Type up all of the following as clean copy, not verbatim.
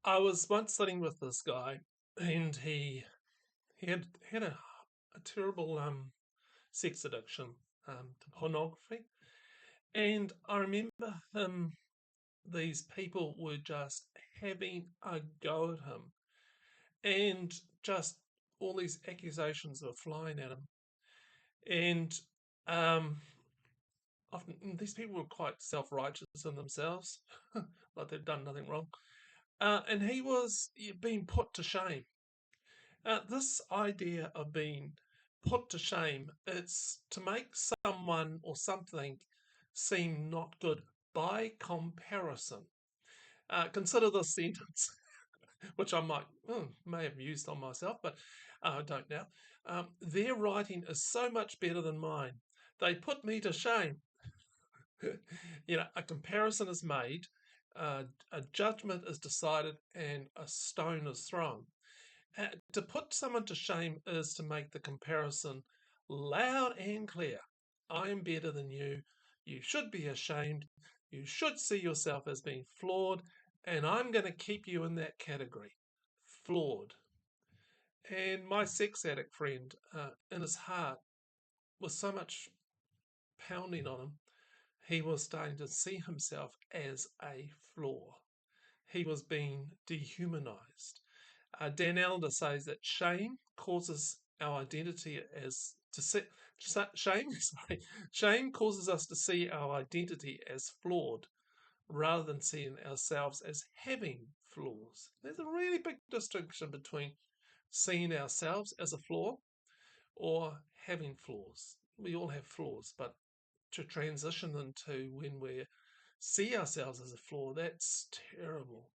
I was once sitting with this guy, and he had a terrible sex addiction to pornography, and I remember him. These people were just having a go at him, and just all these accusations were flying at him, and um, often these people were quite self-righteous in themselves, like they've done nothing wrong, and he was being put to shame. This idea of being put to shame, it's to make someone or something seem not good by comparison. Consider this sentence, which I may have used on myself, but I don't now. Their writing is so much better than mine. They put me to shame. A comparison is made, a judgment is decided, and a stone is thrown. To put someone to shame is to make the comparison loud and clear. I am better than you. You should be ashamed. You should see yourself as being flawed, and I'm going to keep you in that category. Flawed. And my sex addict friend, in his heart, with so much pounding on him, he was starting to see himself as a flaw. He was being dehumanized. Dan Allender says that shame causes our identity as to see, shame. Sorry, shame causes us to see our identity as flawed rather than seeing ourselves as having flaws. There's a really big distinction between seeing ourselves as a flaw or having flaws. We all have flaws, but to transition into when we see ourselves as a flaw, that's terrible.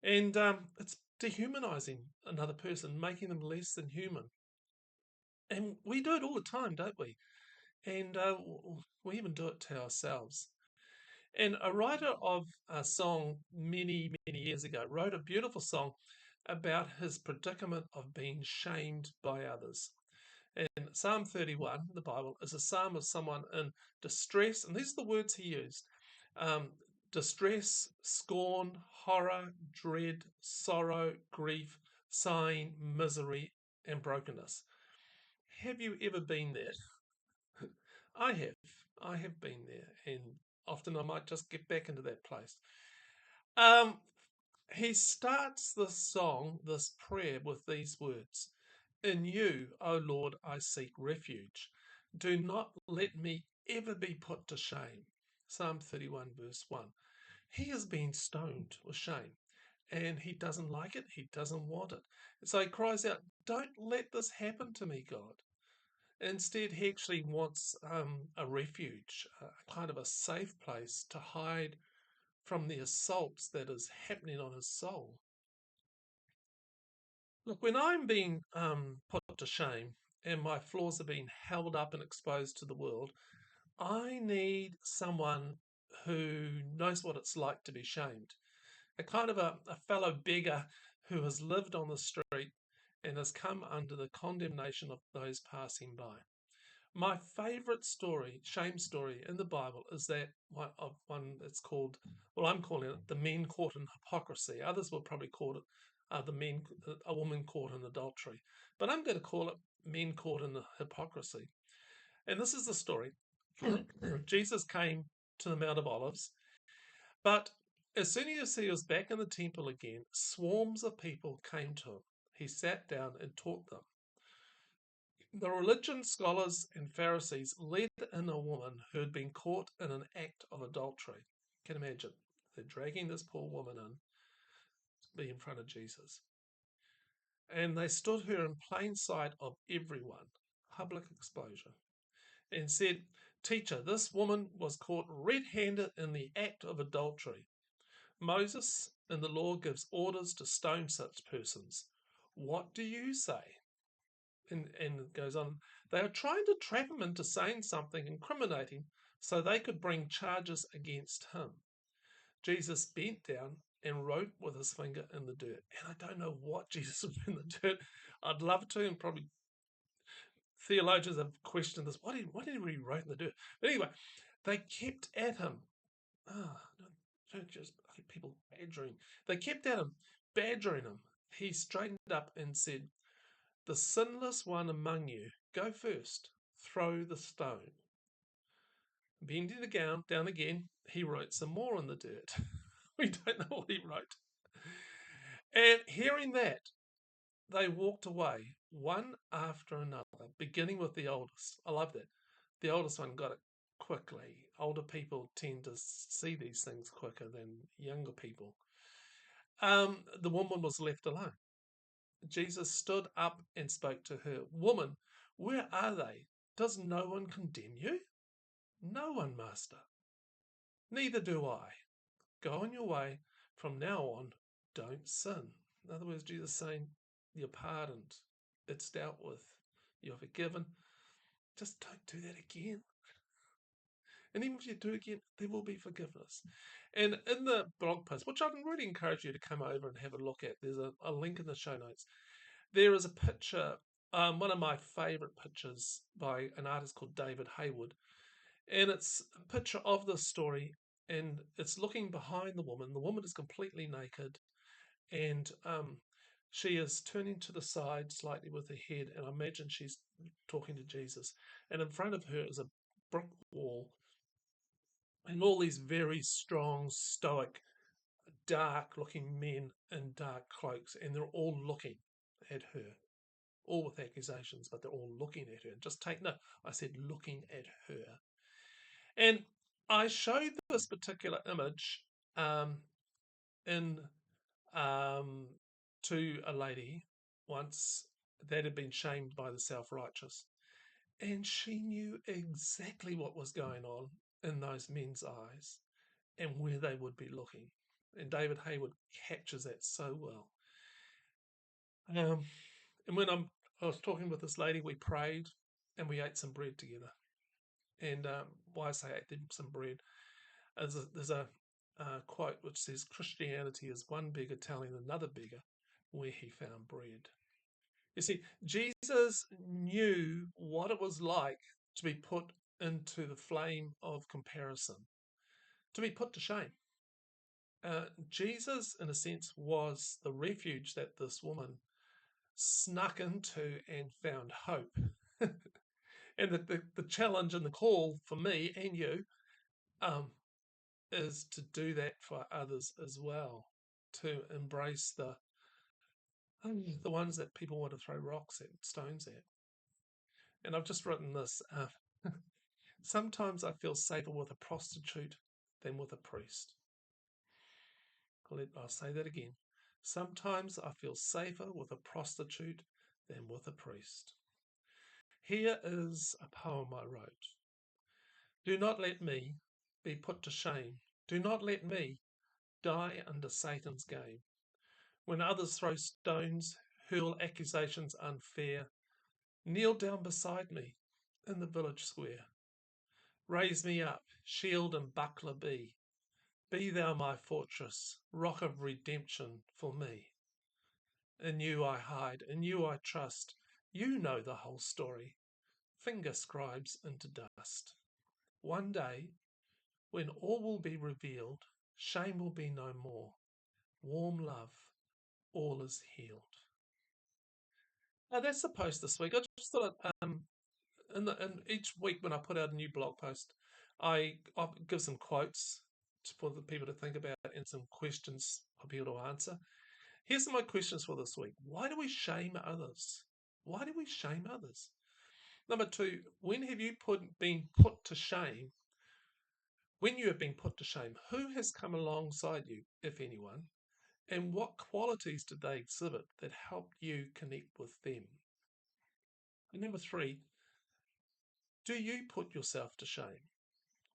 And it's dehumanizing another person, making them less than human. And we do it all the time, don't we? And we even do it to ourselves. And a writer of a song many, many years ago wrote a beautiful song about his predicament of being shamed by others. And Psalm 31, the Bible, is a psalm of someone in distress. And these are the words he used: um, distress, scorn, horror, dread, sorrow, grief, sighing, misery, and brokenness. Have you ever been there? I have. I have been there. And often I might just get back into that place. Um, he starts this song, this prayer, with these words: In you, O Lord, I seek refuge. Do not let me ever be put to shame. Psalm 31, verse 1. He is being stoned with shame, and he doesn't like it. He doesn't want it. So he cries out, Don't let this happen to me, God. Instead, he actually wants a refuge, a kind of a safe place to hide from the assaults that is happening on his soul. Look, when I'm being put to shame and my flaws are being held up and exposed to the world, I need someone who knows what it's like to be shamed. A kind of a fellow beggar who has lived on the street and has come under the condemnation of those passing by. My favourite story, shame story in the Bible, is that one that's called, well, I'm calling it the men caught in hypocrisy. Others will probably call it a woman caught in adultery. But I'm going to call it men caught in hypocrisy. And this is the story. Jesus came to the Mount of Olives, but as soon as he was back in the temple again, swarms of people came to him. He sat down and taught them. The religion scholars and Pharisees led in a woman who had been caught in an act of adultery. You can imagine. They're dragging this poor woman in to be in front of Jesus. And they stood her in plain sight of everyone, public exposure, and said, Teacher, this woman was caught red handed in the act of adultery. Moses in the law gives orders to stone such persons. What do you say? And it goes on. They are trying to trap him into saying something incriminating so they could bring charges against him. Jesus bent down and wrote with his finger in the dirt. And I don't know what Jesus wrote in the dirt. I'd love to, and probably theologians have questioned this. What did he write in the dirt? But anyway, they kept at him. Don't just people badgering. They kept at him. badgering him, he straightened up and said, "The sinless one among you, go first, throw the stone." Bending the gown down again, he wrote some more in the dirt. We don't know what he wrote. And hearing that, they walked away, one after another, beginning with the oldest. I love that. The oldest one got it quickly. Older people tend to see these things quicker than younger people. The woman was left alone. Jesus stood up and spoke to her. "Woman, where are they? Does no one condemn you?" "No one, Master." "Neither do I. Go on your way. From now on, don't sin." In other words, Jesus saying, "You're pardoned. It's dealt with. You're forgiven. Just don't do that again. And even if you do again, there will be forgiveness." And in the blog post, which I'd really encourage you to come over and have a look at, there's a link in the show notes. There is a picture, one of my favourite pictures by an artist called David Hayward. And it's a picture of this story, and it's looking behind the woman. The woman is completely naked, and she is turning to the side slightly with her head, and I imagine she's talking to Jesus. And in front of her is a brick wall, and all these very strong, stoic, dark looking men in dark cloaks, and they're all looking at her, all with accusations, but they're all looking at her. And just take note, I said looking at her. And I showed this particular image um, in to a lady once that had been shamed by the self-righteous, and she knew exactly what was going on in those men's eyes and where they would be looking. And David Hayward captures that so well. And when I was talking with this lady, we prayed and we ate some bread together. And why I say ate some bread, there's a quote which says, "Christianity is one beggar telling another beggar where he found bread." You see, Jesus knew what it was like to be put into the flame of comparison, to be put to shame. Jesus, in a sense, was the refuge that this woman snuck into and found hope. And the challenge and the call for me and you um, is to do that for others as well, to embrace the ones that people want to throw rocks at, stones at. And I've just written this. Sometimes I feel safer with a prostitute than with a priest. I'll say that again. Sometimes I feel safer with a prostitute than with a priest. Here is a poem I wrote. Do not let me be put to shame. Do not let me die under Satan's game. When others throw stones, hurl accusations unfair, kneel down beside me in the village square. Raise me up, shield and buckler be. Be thou my fortress, rock of redemption for me. In you I hide, in you I trust. You know the whole story. Finger scribes into dust. One day, when all will be revealed, shame will be no more. Warm love, all is healed. Now that's the post this week. I just thought in each week when I put out a new blog post, I give some quotes for the people to think about and some questions for people to answer. Here's my questions for this week. Why do we shame others? Why do we shame others? Number two, when have you been put to shame? When you have been put to shame, who has come alongside you, if anyone? And what qualities did they exhibit that helped you connect with them? And number three, do you put yourself to shame?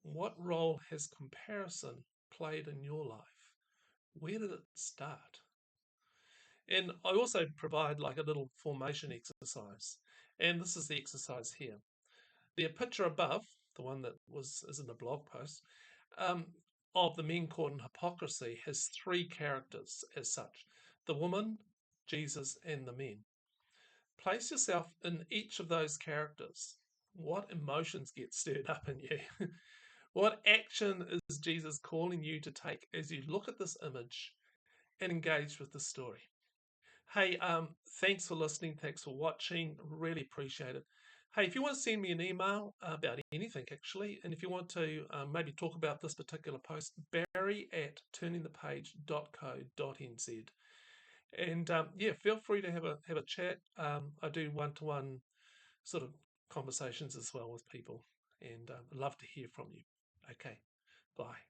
What role has comparison played in your life? Where did it start? And I also provide like a little formation exercise. And this is the exercise here. The picture above, the one that is in the blog post, um, of the men caught in hypocrisy has three characters as such: the woman, Jesus, and the men. Place yourself in each of those characters. What emotions get stirred up in you? What action is Jesus calling you to take as you look at this image and engaged with the story. Hey, thanks for listening. Thanks for watching. Really appreciate it. Hey, if you want to send me an email about anything, actually, and if you want to maybe talk about this particular post, barry@turningthepage.co.nz. And yeah, feel free to have a chat. I do one-to-one sort of conversations as well with people, and I'd love to hear from you. Okay, bye.